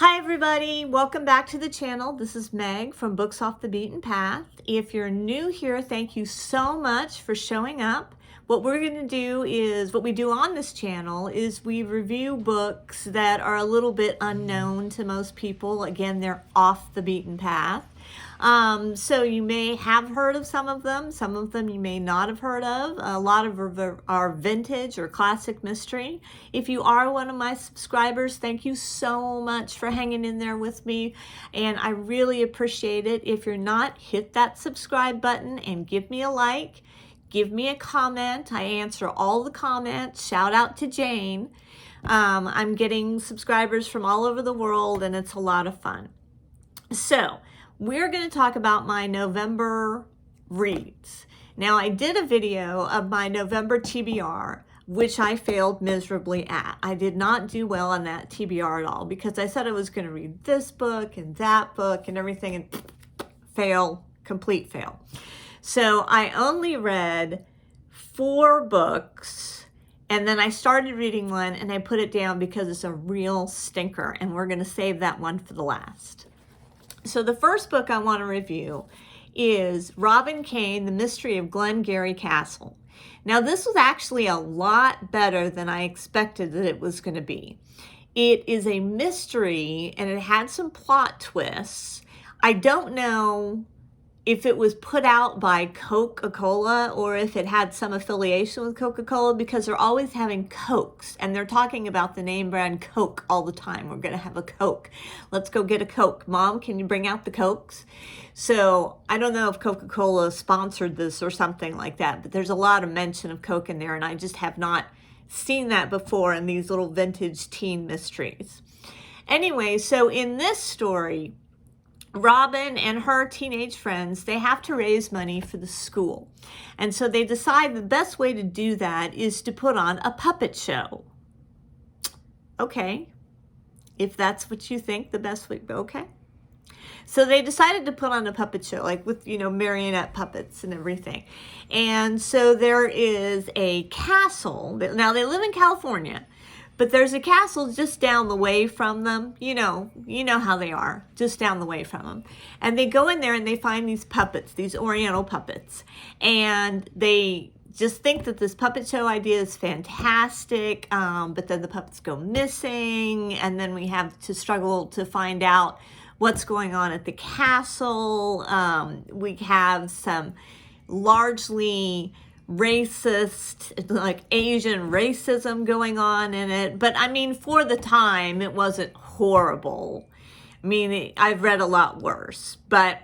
Hi everybody, welcome back to the channel. This is Meg from Books Off the Beaten Path. If you're new here, thank you so much for showing up. What we're going to do is, what we do on this channel is we review books that are a little bit unknown to most people. Again, they're off the beaten path. So you may have heard of some of them you may not have heard of. A lot of are vintage or classic mystery. If you are one of my subscribers, thank you so much for hanging in there with me, and I really appreciate it. If you're not, hit that subscribe button and give me a like, give me a comment. I answer all the comments. Shout out to Jane. I'm getting subscribers from all over the world, and it's a lot of fun. So we're going to talk about my November reads. Now, I did a video of my November TBR, which I failed miserably at. I did not do well on that TBR at all because I said I was going to read this book and that book and everything, and fail, complete fail. So I only read 4 books, and then I started reading one and I put it down because it's a real stinker, and we're going to save that one for the last. So the first book I want to review is Robin Kane, The Mystery of Glengarry Castle. Now, this was actually a lot better than I expected that it was going to be. It is a mystery, and it had some plot twists. I don't know if it was put out by Coca-Cola or if it had some affiliation with Coca-Cola, because they're always having Cokes, and they're talking about the name brand Coke all the time. We're going to have a Coke. Let's go get a Coke. Mom, can you bring out the Cokes? So I don't know if Coca-Cola sponsored this or something like that, but there's a lot of mention of Coke in there, and I just have not seen that before in these little vintage teen mysteries. Anyway, so in this story, Robin and her teenage friends, they have to raise money for the school. And so they decide the best way to do that is to put on a puppet show. Okay, if that's what you think the best way, okay. So they decided to put on a puppet show, like with, marionette puppets and everything. And so there is a castle. Now, they live in California, but there's a castle just down the way from them. You know how they are, just down the way from them. And they go in there and they find these puppets, these Oriental puppets. And they just think that this puppet show idea is fantastic, but then the puppets go missing. And then we have to struggle to find out what's going on at the castle. We have some largely racist, like Asian racism going on in it. But I mean, for the time, it wasn't horrible. I mean, I've read a lot worse, but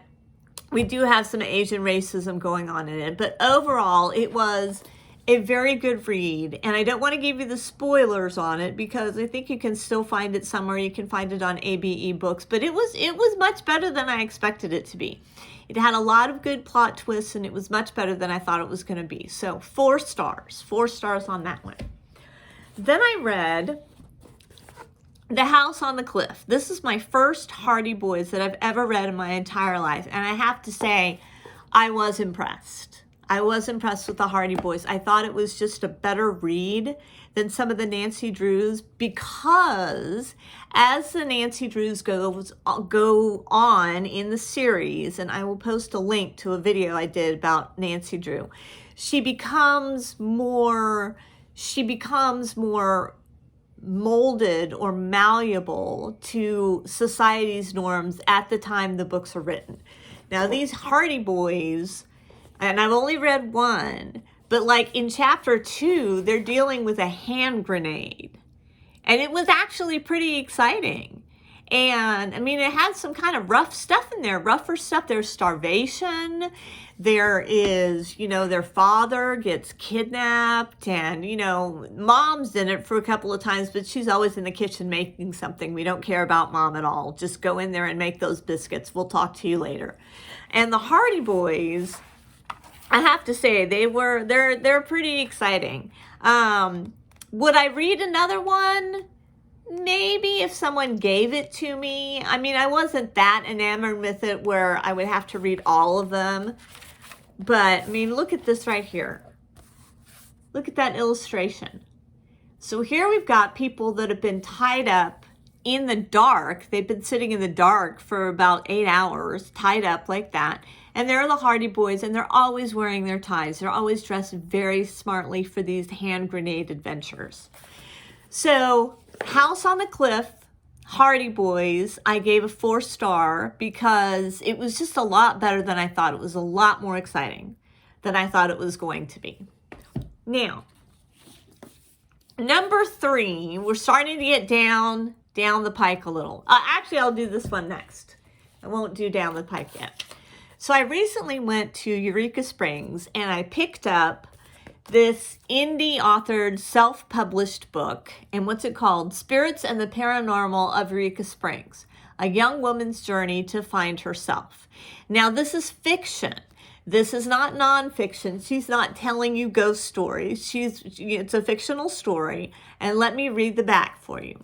we do have some Asian racism going on in it. But overall, it was a very good read. And I don't want to give you the spoilers on it because I think you can still find it somewhere. You can find it on ABE Books, but it was much better than I expected it to be. It had a lot of good plot twists, and it was much better than I thought it was going to be. So 4 stars. 4 stars on that one. Then I read The House on the Cliff. This is my first Hardy Boys that I've ever read in my entire life. And I have to say, I was impressed. I was impressed with the Hardy Boys. I thought it was just a better read than some of the Nancy Drews, because as the Nancy Drews go on in the series, and I will post a link to a video I did about Nancy Drew, she becomes more molded or malleable to society's norms at the time the books are written. Now, these Hardy Boys, and I've only read 1, but like in chapter 2, they're dealing with a hand grenade. And it was actually pretty exciting. And I mean, it had some kind of rough stuff in there, rougher stuff. There's starvation. There is, their father gets kidnapped, and, mom's in it for a couple of times, but she's always in the kitchen making something. We don't care about mom at all. Just go in there and make those biscuits. We'll talk to you later. And the Hardy Boys, I have to say, they're pretty exciting. Would I read another one? Maybe if someone gave it to me. I mean, I wasn't that enamored with it where I would have to read all of them. But, I mean, look at this right here. Look at that illustration. So here we've got people that have been tied up in the dark. They've been sitting in the dark for about 8 hours, tied up like that. And they're the Hardy Boys, and they're always wearing their ties. They're always dressed very smartly for these hand grenade adventures. So, House on the Cliff, Hardy Boys, I gave a 4-star because it was just a lot better than I thought. It was a lot more exciting than I thought it was going to be. Now, number 3, we're starting to get down the pike a little. Actually, I'll do this one next. I won't do down the pike yet. So I recently went to Eureka Springs and I picked up this indie authored self-published book. And what's it called? Spirits and the Paranormal of Eureka Springs, a young woman's journey to find herself. Now, this is fiction. This is not nonfiction. She's not telling you ghost stories. It's a fictional story. And let me read the back for you.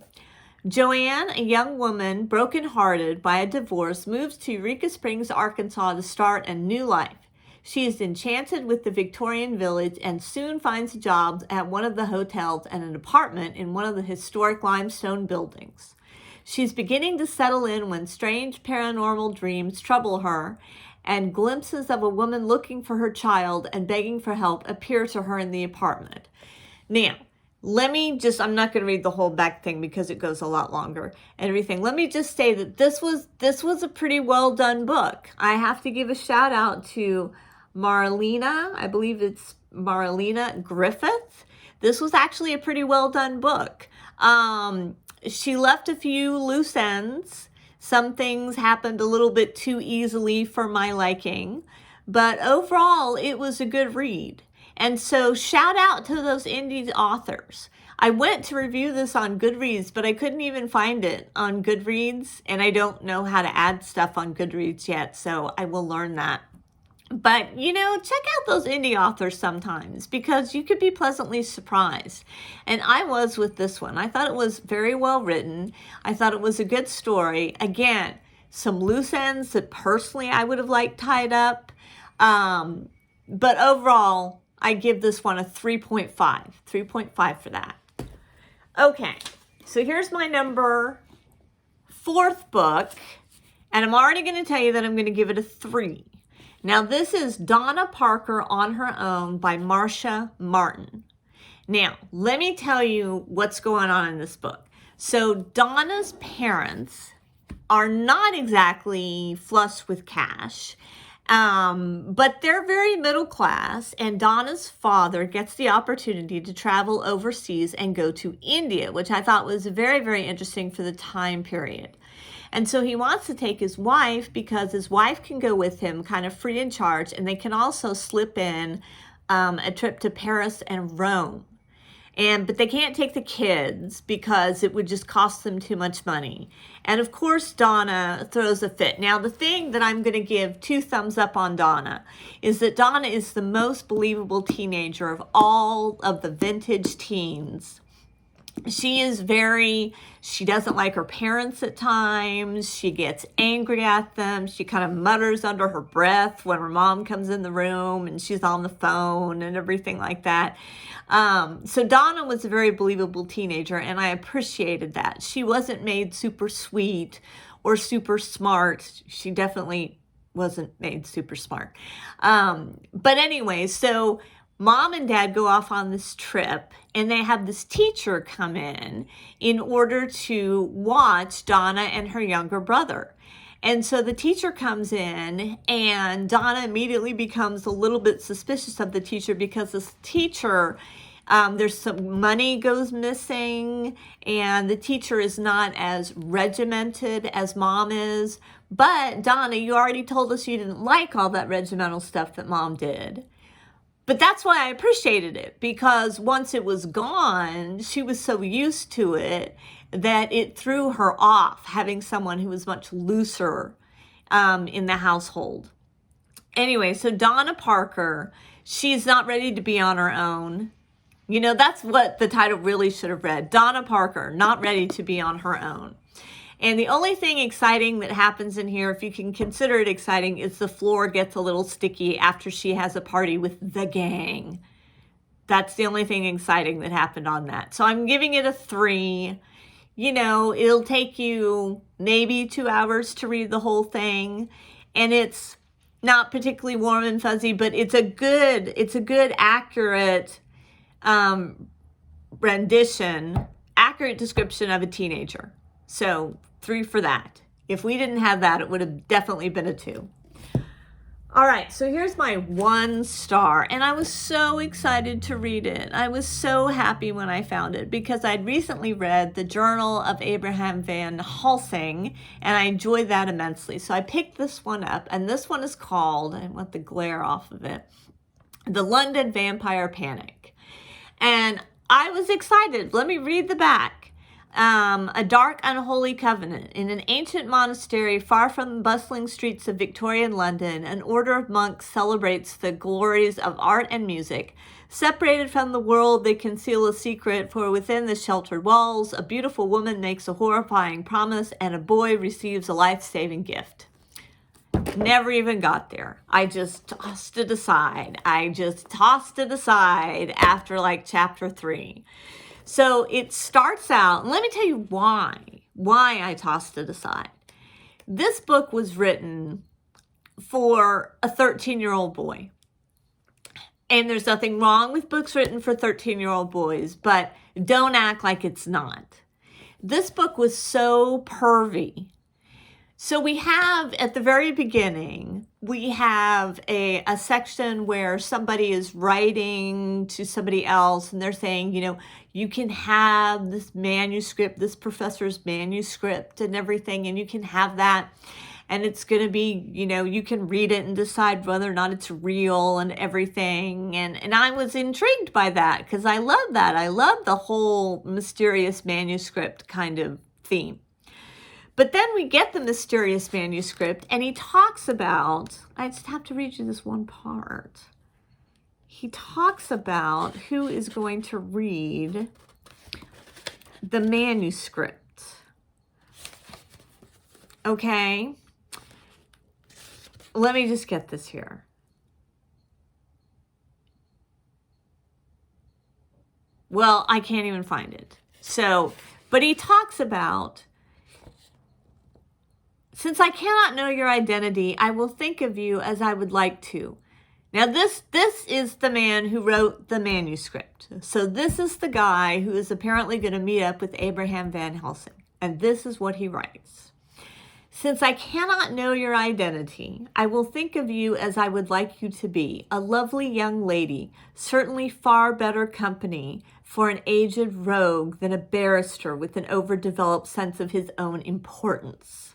Joanne, a young woman brokenhearted by a divorce, moves to Eureka Springs, Arkansas to start a new life. She is enchanted with the Victorian village and soon finds jobs at one of the hotels and an apartment in one of the historic limestone buildings. She's beginning to settle in when strange paranormal dreams trouble her, and glimpses of a woman looking for her child and begging for help appear to her in the apartment. Now, I'm not going to read the whole back thing because it goes a lot longer and everything. Let me just say that this was a pretty well done book. I have to give a shout out to Marlena, I believe it's Marlena Griffith. This was actually a pretty well done book. She left a few loose ends. Some things happened a little bit too easily for my liking, but overall it was a good read. And so shout out to those indie authors. I went to review this on Goodreads, but I couldn't even find it on Goodreads, and I don't know how to add stuff on Goodreads yet, so I will learn that. But, check out those indie authors sometimes because you could be pleasantly surprised. And I was with this one. I thought it was very well written. I thought it was a good story. Again, some loose ends that personally I would have liked tied up. But overall, I give this one a 3.5. 3.5 for that. Okay, so here's my number 4th book. And I'm already going to tell you that I'm going to give it a 3. Now, this is Donna Parker on Her Own by Marcia Martin. Now, let me tell you what's going on in this book. So, Donna's parents are not exactly flush with cash, but they're very middle class, and Donna's father gets the opportunity to travel overseas and go to India, which I thought was very, very interesting for the time period. And so he wants to take his wife because his wife can go with him kind of free in charge, and they can also slip in a trip to Paris and Rome. But they can't take the kids because it would just cost them too much money. And of course, Donna throws a fit. Now, the thing that I'm going to give 2 thumbs up on Donna is that Donna is the most believable teenager of all of the vintage teens. She doesn't like her parents at times. She gets angry at them. She kind of mutters under her breath when her mom comes in the room and she's on the phone and everything like that. So Donna was a very believable teenager, and I appreciated that. She wasn't made super sweet or super smart. She definitely wasn't made super smart. But anyway, so Mom and Dad go off on this trip, and they have this teacher come in order to watch Donna and her younger brother. And so the teacher comes in, and Donna immediately becomes a little bit suspicious of the teacher because this teacher, there's some money goes missing, and the teacher is not as regimented as Mom is. But Donna, you already told us you didn't like all that regimental stuff that Mom did. But that's why I appreciated it, because once it was gone, she was so used to it that it threw her off, having someone who was much looser in the household. Anyway, so Donna Parker, she's not ready to be on her own. That's what the title really should have read. Donna Parker, not ready to be on her own. And the only thing exciting that happens in here, if you can consider it exciting, is the floor gets a little sticky after she has a party with the gang. That's the only thing exciting that happened on that. So I'm giving it a 3. it'll take you maybe 2 hours to read the whole thing. And it's not particularly warm and fuzzy, but it's a good, accurate accurate description of a teenager. So 3 for that. If we didn't have that, it would have definitely been a 2. All right, so here's my 1 star, and I was so excited to read it. I was so happy when I found it because I'd recently read The Journal of Abraham Van Helsing, and I enjoyed that immensely. So I picked this one up, and this one is called, I want the glare off of it, The London Vampire Panic. And I was excited. Let me read the back. A dark, unholy covenant. In an ancient monastery far from the bustling streets of Victorian London, an order of monks celebrates the glories of art and music. Separated from the world, they conceal a secret, for within the sheltered walls, a beautiful woman makes a horrifying promise, and a boy receives a life-saving gift. Never even got there. I just tossed it aside. After like chapter 3. So it starts out, and let me tell you why I tossed it aside. This book was written for a 13-year-old boy. And there's nothing wrong with books written for 13-year-old boys, but don't act like it's not. This book was so pervy. So we have, at the very beginning, we have a section where somebody is writing to somebody else, and they're saying, you can have this manuscript, this professor's manuscript and everything, and you can have that. And it's going to be, you can read it and decide whether or not it's real and everything. And I was intrigued by that because I love that. I love the whole mysterious manuscript kind of theme. But then we get the mysterious manuscript, and he talks about, I just have to read you this one part. He talks about who is going to read the manuscript. Okay? Let me just get this here. Well, I can't even find it. So, but he talks about, since I cannot know your identity, I will think of you as I would like to. Now, this is the man who wrote the manuscript. So this is the guy who is apparently going to meet up with Abraham Van Helsing. And this is what he writes. Since I cannot know your identity, I will think of you as I would like you to be, a lovely young lady, certainly far better company for an aged rogue than a barrister with an overdeveloped sense of his own importance.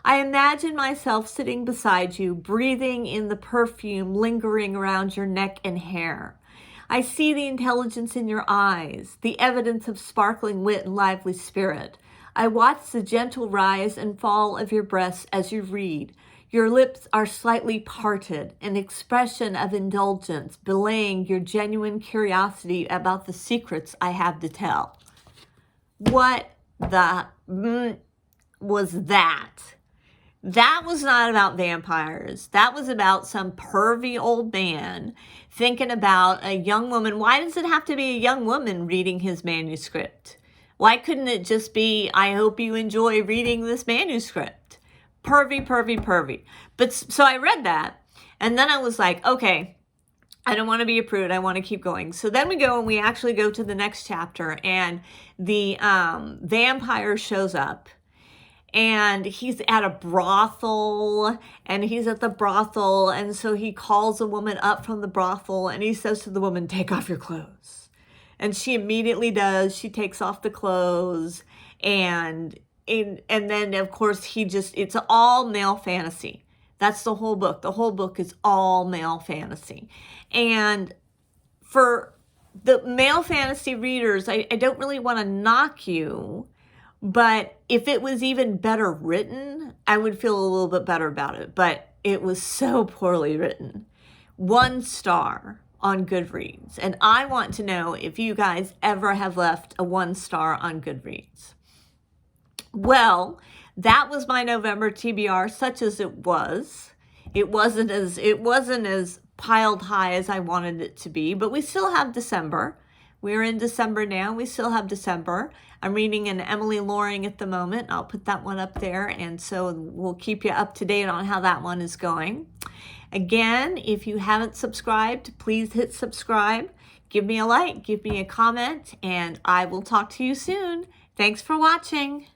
I imagine myself sitting beside you, breathing in the perfume lingering around your neck and hair. I see the intelligence in your eyes, the evidence of sparkling wit and lively spirit. I watch the gentle rise and fall of your breasts as you read. Your lips are slightly parted, an expression of indulgence, belaying your genuine curiosity about the secrets I have to tell. What the was that? That was not about vampires. That was about some pervy old man thinking about a young woman. Why does it have to be a young woman reading his manuscript? Why couldn't it just be, I hope you enjoy reading this manuscript? Pervy, pervy, pervy. But so I read that, and then I was like, okay, I don't want to be a prude. I want to keep going. So then we go and we actually go to the next chapter, and the vampire shows up. And he's at a brothel, and he's at the brothel, and so he calls a woman up from the brothel, and he says to the woman, take off your clothes. And she immediately does. She takes off the clothes, and then, of course, it's all male fantasy. That's the whole book. The whole book is all male fantasy. And for the male fantasy readers, I don't really want to knock you, but if it was even better written, I would feel a little bit better about it. But it was so poorly written. 1 star on Goodreads. And I want to know if you guys ever have left a 1 star on Goodreads. Well, that was my November TBR, such as it was. It wasn't as piled high as I wanted it to be, but we still have December. We're in December now. We still have December. I'm reading an Emily Loring at the moment. I'll put that one up there, and so we'll keep you up to date on how that one is going. Again, if you haven't subscribed, please hit subscribe. Give me a like, give me a comment, and I will talk to you soon. Thanks for watching.